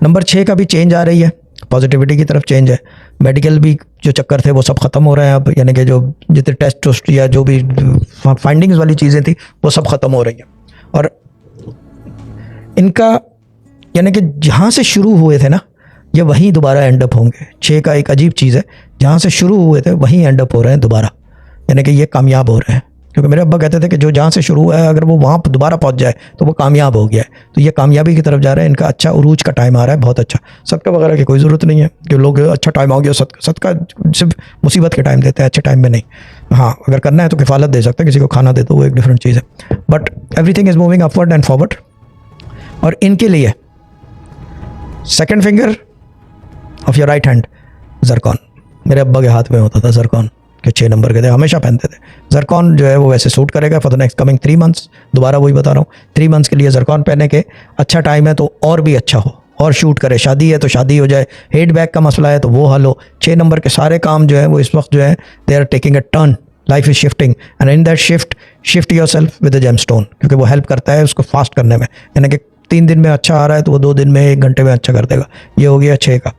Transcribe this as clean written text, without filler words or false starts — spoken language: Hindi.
नंबर 6 का भी चेंज आ रही है, पॉजिटिविटी की तरफ चेंज है। मेडिकल भी जो चक्कर थे वो सब ख़त्म हो रहे हैं अब, यानी कि जो जितने टेस्ट या जो भी फाइंडिंग्स वाली चीज़ें थी वो सब ख़त्म हो रही हैं। और इनका यानी कि जहाँ से शुरू हुए थे ना, ये वहीं दोबारा एंड अप होंगे। 6 का एक अजीब चीज़ है, जहाँ से शुरू हुए थे वहीं एंड अप हो रहे हैं दोबारा, यानी कि ये कामयाब हो रहे हैं। क्योंकि मेरे अब्बा कहते थे कि जो जहाँ से शुरू हुआ है अगर वो वहाँ दोबारा पहुँच जाए तो वो कामयाब हो गया है। तो ये कामयाबी की तरफ जा रहे हैं, इनका अच्छा उरूज का टाइम आ रहा है, बहुत अच्छा। सदका वगैरह की कोई ज़रूरत नहीं है कि लोग अच्छा टाइम आ गया सदका सिर्फ मुसीबत के टाइम देते हैं, अच्छे टाइम में नहीं। हाँ, अगर करना है तो किफ़ालत दे सकते हैं, किसी को खाना दे तो वो एक डिफरेंट चीज़ है। But everything is moving upward and forward. और इनके लिए second finger of your right hand zircon, मेरे अब्बा के हाथ में होता था ज़रकॉन के 6 नंबर के थे, हमेशा पहनते थे। ज़रकॉन जो है वो वैसे सूट करेगा for the next coming 3 months. दोबारा वही बता रहा हूँ, 3 मंथ्स के लिए ज़रकॉन पहने के अच्छा टाइम है तो और भी अच्छा हो, और शूट करे। शादी है तो शादी हो जाए, हेड बैक का मसला है तो वो हल हो। 6 नंबर के सारे काम जो है वो इस वक्त जो है they are taking a turn, life is shifting and in that shift yourself with the gemstone, क्योंकि वो हेल्प करता है उसको फास्ट करने में। यानी कि 3 दिन में अच्छा आ रहा है तो वो 2 दिन में 1 घंटे में अच्छा कर देगा। ये हो गया 6 का।